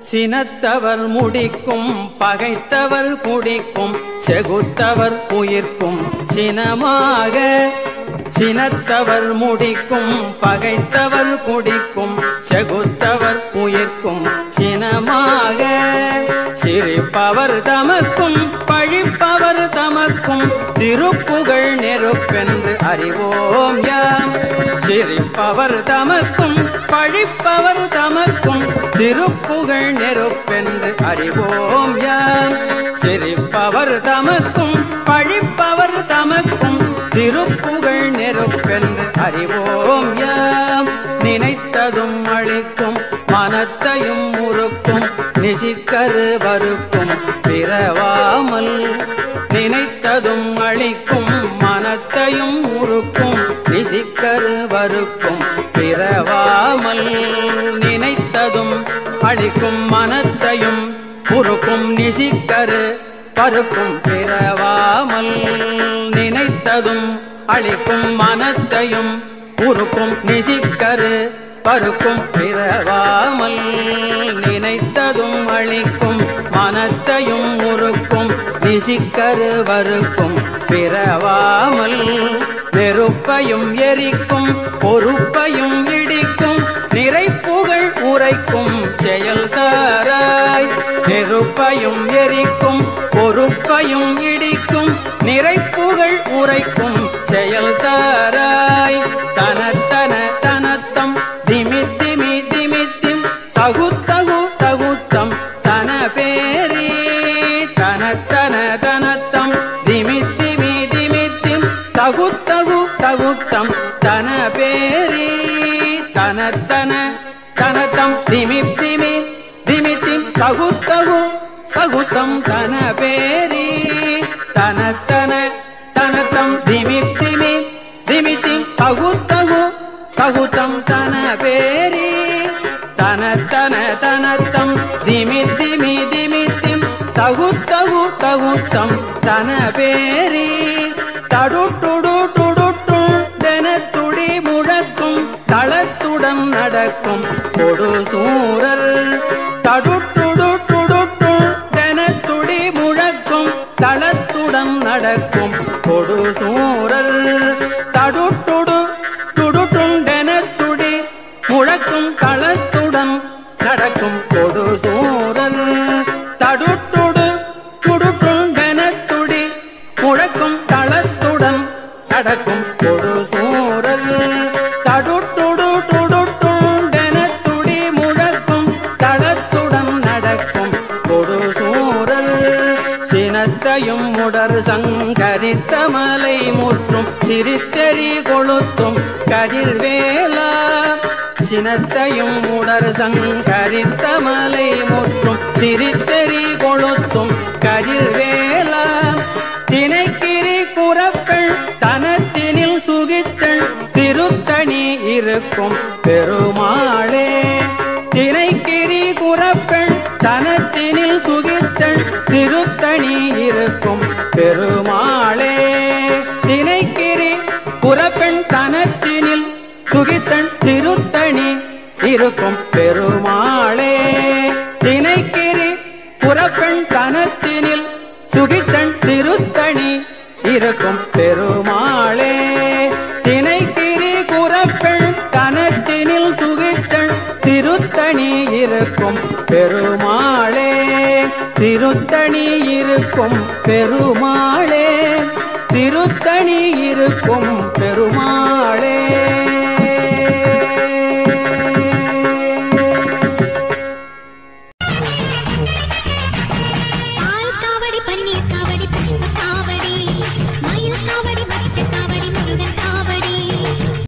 சினத்தவர் முடிக்கும் பகைத்தவர் குடிக்கும் செகுத்தவர் உயிர்க்கும் சினமாக. சினத்தவர் முடிக்கும் பகைத்தவர் குடிக்கும் செகுத்தவர் உயிர்க்கும் சினமாக. சிரிப்பவர் தமக்கும் பழிப்பவர் தமக்கும் திருப்புகழ் நெருப்பென்று அறிவோம் யாம். சிரிப்பவர் தமக்கும் பழிப்பவர் தமக்கும் திருப்புகழ் நெருப்பென்று அறிவோம் யாம். சிரிப்பவர் தமக்கும் பழிப்பவர் தமக்கும் திருப்புகழ் நெருப்பென்று அறிவோம் யாம். நினைத்ததும் அழிக்கும் மனத்தையும் முறுக்கும் நிசிக்கரு வறுக்கும் பிறவாமல். நினைத்ததும் அழிக்கும் மனத்தையும் முறுக்கும் நிசிக்கரு வறுக்கும் பிறவாமல். நினைத்ததும் அழிக்கும் மனத்தையும் முறுக்கும் நிசிக்கரு பருக்கும் பிறவாமல். நினைத்ததும் அழிக்கும் மனத்தையும் உருக்கும் நிசிக்கரு பருக்கும் பிறவாமல். நினைத்ததும் அழிக்கும் மனத்தையும் உருக்கும் நிசிக்கரு வறுக்கும் பிறவாமல். நெருப்பையும் எரிக்கும் பொறுப்பையும் இடிக்கும் நிறைப்புகழ் உரைக்கும் செயல்தாராய். நெருப்பையும் எரிக்கும் பொறுப்பையும் இடிக்கும் நிறைப்புகழ் உரைக்கும் செயல்தாராய். தனத்தன தனத்தம் திமித்திமி திமித்திம் தகுத்தகு தகுத்தம் தன பேரி. தனத்தன தனத்தம் திமித்திமி திமித்திம் தகுத்தகு தகுத்தம் தன பேரி. தனத்தன தனத்தம் திமித்திமி திமித்திம் தகுத்தகு தகுத்தம் தன பேரி. தனத்தன தனத்தம் திமித்திமி திமித்திம் தகுத்தகு தகுத்தம் தன பேரி. தனத்தன தனத்தம் திமித்திமி திமித்திம் தகுத்தகு தகுத்தம் தன பேரி. தடுட்டுடு துடுட்டும் தெனத்துடி முழக்கும் தளத்துடன் நடக்கும் கொடு சூரர். தடுட்டுடு துடுட்டும் தெனத்துடி முழக்கும் தளத்துடன் நடக்கும் கொடு சூரர். தடுட்டுடு துடுட்டும் தெனத்துடி முழக்கும் தளத்துடன் நடக்கும் கொடு சூரர். தடுட்டுடு துடுட்டும் தெனத்துடி முழக்கும் தளத்துடன் நடக்கும் கொடு சூரர். தடுட்டுடு துடுட்டும் தெனத்துடி முழக்கும் தளத்துடன் நடக்கும் கொடு சூரர். சினத்தையும் முடர் சங்கரித்த மலை முற்றும் சிரித்தெறி கொளுத்தும் கதிர்வேலா. சினத்தையும் முடர் சங்கரித்த மலை முற்றும் சிரித்தெறி கொளுத்தும் கதிர்வேலா. தினைக்கிரி குறப்பெண் தனத்தினில் சுகித்தள் திருத்தணி இருக்கும் பெருமாளே. தினைக்கிரி குறப்பெண் தனத்தினில் சுகித்தள் திருத்தணி இருக்கும் பெருமாளே. தினைக்கிரி குறப்பெண் தனத்தினில் சுகித்தள் திருத்தணி இருக்கும் பெருமாளே. தினைக்கிரி குறப்பெண் தனத்தினில் சுகித்தள் திருத்தணி இருக்கும் பெருமாளே. தினைக்கிரி குறப்பெண் தனத்தினில் சுகித்தள் திருத்தணி இருக்கும் பெருமாளே. திருத்தணி இருக்கும் பெருமாளே. திருத்தணி இருக்கும் பெருமாளே.